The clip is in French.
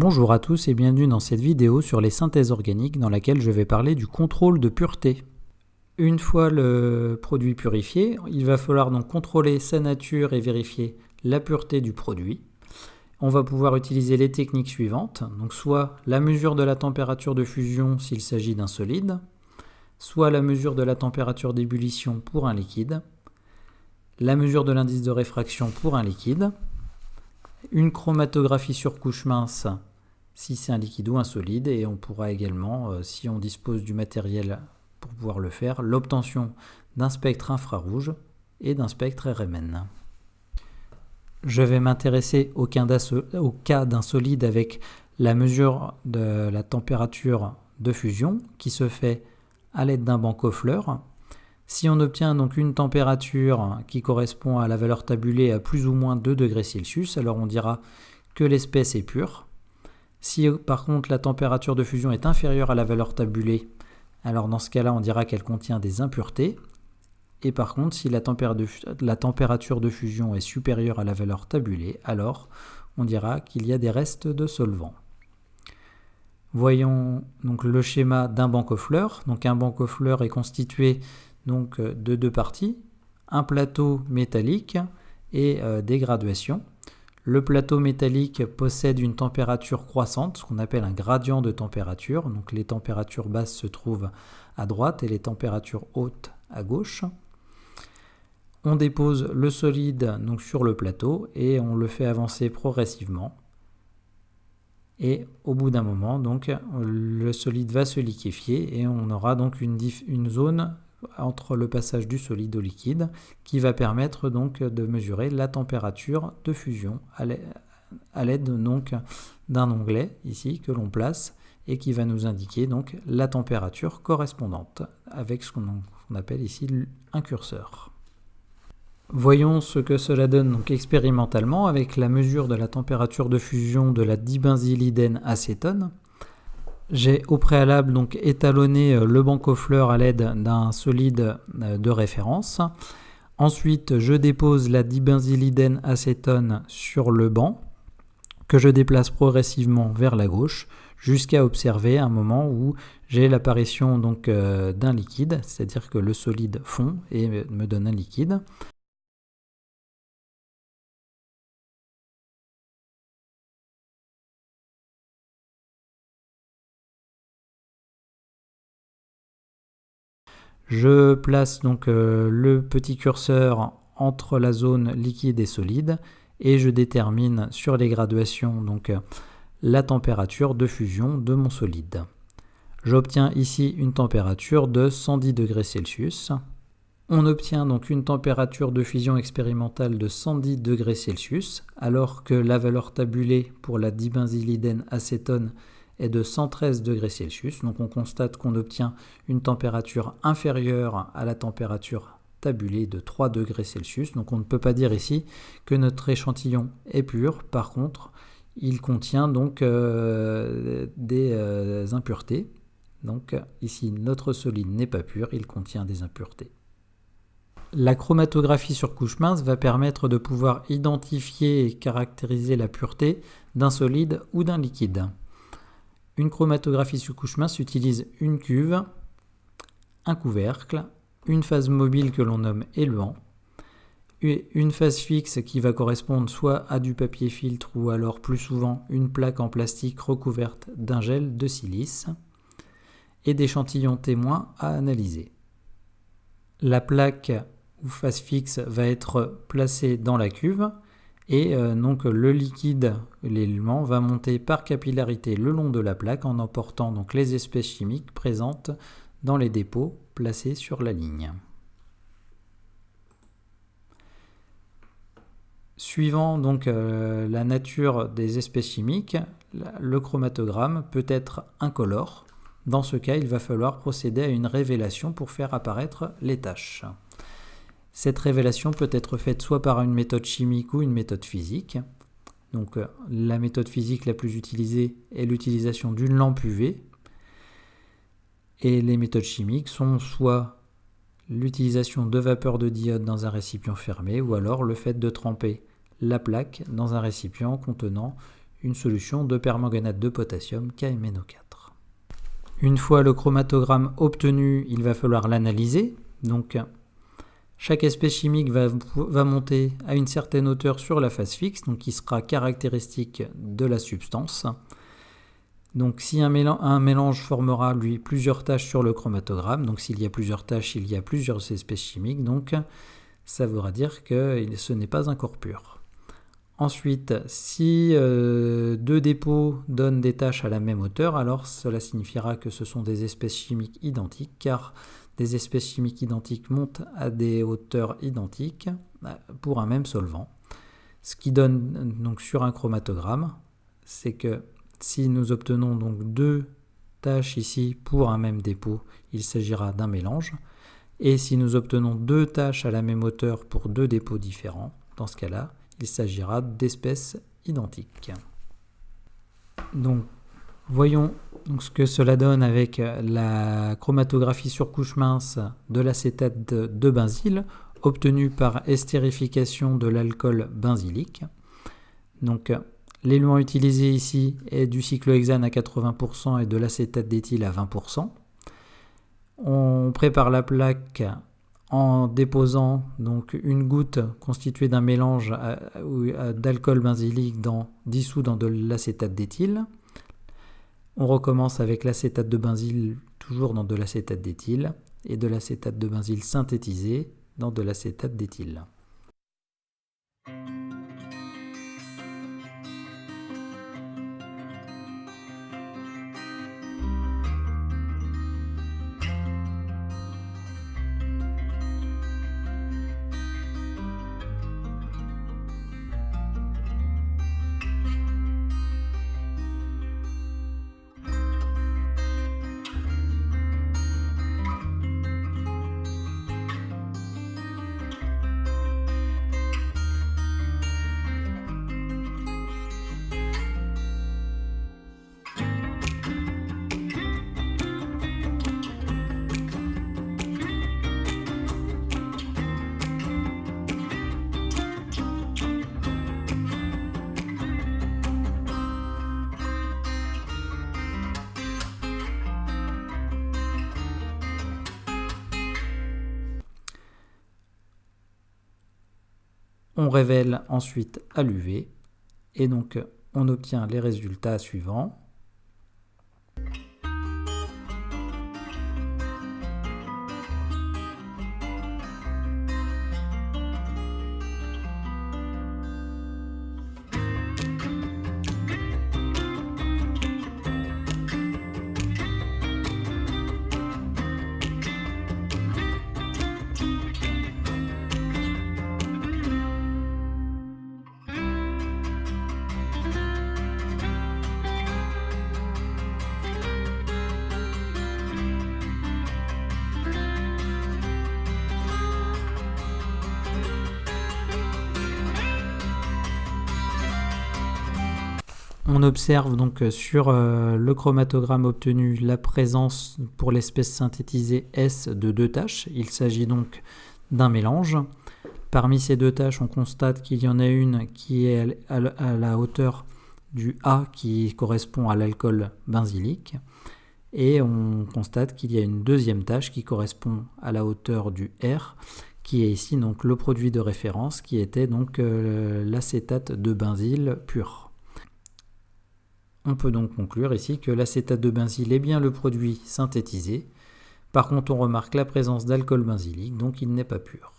Bonjour à tous et bienvenue dans cette vidéo sur les synthèses organiques dans laquelle je vais parler du contrôle de pureté. Une fois le produit purifié, il va falloir donc contrôler sa nature et vérifier la pureté du produit. On va pouvoir utiliser les techniques suivantes, donc soit la mesure de la température de fusion s'il s'agit d'un solide, soit la mesure de la température d'ébullition pour un liquide, la mesure de l'indice de réfraction pour un liquide, une chromatographie sur couche mince si c'est un liquide ou un solide, et on pourra également, si on dispose du matériel pour pouvoir le faire, l'obtention d'un spectre infrarouge et d'un spectre RMN. Je vais m'intéresser au cas d'un solide avec la mesure de la température de fusion qui se fait à l'aide d'un banc Koffler. Si on obtient donc une température qui correspond à la valeur tabulée à plus ou moins 2 degrés Celsius, alors on dira que l'espèce est pure. Si par contre la température de fusion est inférieure à la valeur tabulée, alors dans ce cas-là on dira qu'elle contient des impuretés. Et par contre si la température de fusion est supérieure à la valeur tabulée, alors on dira qu'il y a des restes de solvant. Voyons donc le schéma d'un banc Koffler. Donc un banc Koffler est constitué donc de deux parties, un plateau métallique et des graduations. Le plateau métallique possède une température croissante, ce qu'on appelle un gradient de température. Donc les températures basses se trouvent à droite et les températures hautes à gauche. On dépose le solide donc sur le plateau et on le fait avancer progressivement. Et au bout d'un moment, donc, le solide va se liquéfier et on aura donc une zone entre le passage du solide au liquide qui va permettre donc de mesurer la température de fusion à l'aide donc d'un onglet ici que l'on place et qui va nous indiquer donc la température correspondante avec ce qu'on appelle ici un curseur. Voyons ce que cela donne donc expérimentalement avec la mesure de la température de fusion de la dibenzylidène acétone. J'ai au préalable donc étalonné le banc Koffler à l'aide d'un solide de référence. Ensuite, je dépose la dibenzylidène acétone sur le banc que je déplace progressivement vers la gauche jusqu'à observer un moment où j'ai l'apparition donc d'un liquide, c'est-à-dire que le solide fond et me donne un liquide. Je place donc le petit curseur entre la zone liquide et solide et je détermine sur les graduations donc la température de fusion de mon solide. J'obtiens ici une température de 110 degrés Celsius. On obtient donc une température de fusion expérimentale de 110 degrés Celsius alors que la valeur tabulée pour la dibenzylidène acétone est de 113 degrés Celsius. Donc on constate qu'on obtient une température inférieure à la température tabulée de 3 degrés Celsius. Donc on ne peut pas dire ici que notre échantillon est pur. Par contre, il contient donc des impuretés. Donc ici, notre solide n'est pas pur, il contient des impuretés. La chromatographie sur couche mince va permettre de pouvoir identifier et caractériser la pureté d'un solide ou d'un liquide. Une chromatographie sur couche mince utilise une cuve, un couvercle, une phase mobile que l'on nomme éluant, une phase fixe qui va correspondre soit à du papier filtre ou alors plus souvent une plaque en plastique recouverte d'un gel de silice et d'échantillons témoins à analyser. La plaque ou phase fixe va être placée dans la cuve et donc le liquide, l'élément, va monter par capillarité le long de la plaque en emportant donc les espèces chimiques présentes dans les dépôts placés sur la ligne. Suivant donc la nature des espèces chimiques, le chromatogramme peut être incolore. Dans ce cas, il va falloir procéder à une révélation pour faire apparaître les taches. Cette révélation peut être faite soit par une méthode chimique ou une méthode physique. Donc la méthode physique la plus utilisée est l'utilisation d'une lampe UV. Et les méthodes chimiques sont soit l'utilisation de vapeur de diode dans un récipient fermé ou alors le fait de tremper la plaque dans un récipient contenant une solution de permanganate de potassium KMnO4. Une fois le chromatogramme obtenu, il va falloir l'analyser. Donc, chaque espèce chimique va monter à une certaine hauteur sur la phase fixe, donc qui sera caractéristique de la substance. Donc si un mélange formera lui plusieurs taches sur le chromatogramme, donc s'il y a plusieurs taches, il y a plusieurs espèces chimiques, donc ça voudra dire que ce n'est pas un corps pur. Ensuite, si deux dépôts donnent des taches à la même hauteur, alors cela signifiera que ce sont des espèces chimiques identiques, car des espèces chimiques identiques montent à des hauteurs identiques pour un même solvant. Ce qui donne donc sur un chromatogramme, c'est que si nous obtenons donc deux taches ici pour un même dépôt, il s'agira d'un mélange. Et si nous obtenons deux taches à la même hauteur pour deux dépôts différents, dans ce cas-là, il s'agira d'espèces identiques. Donc, voyons donc ce que cela donne avec la chromatographie sur couche mince de l'acétate de benzyle obtenue par estérification de l'alcool benzylique. Donc, l'élément utilisé ici est du cyclohexane à 80% et de l'acétate d'éthyle à 20%. On prépare la plaque en déposant donc une goutte constituée d'un mélange d'alcool benzylique dissous dans de l'acétate d'éthyle. On recommence avec l'acétate de benzyle toujours dans de l'acétate d'éthyle et de l'acétate de benzyle synthétisé dans de l'acétate d'éthyle. On révèle ensuite à l'UV et donc on obtient les résultats suivants. On observe donc sur le chromatogramme obtenu la présence pour l'espèce synthétisée S de deux taches. Il s'agit donc d'un mélange. Parmi ces deux taches, on constate qu'il y en a une qui est à la hauteur du A qui correspond à l'alcool benzylique. Et on constate qu'il y a une deuxième tache qui correspond à la hauteur du R, qui est ici donc le produit de référence qui était donc l'acétate de benzyle pur. On peut donc conclure ici que l'acétate de benzyle est bien le produit synthétisé. Par contre, on remarque la présence d'alcool benzylique, donc il n'est pas pur.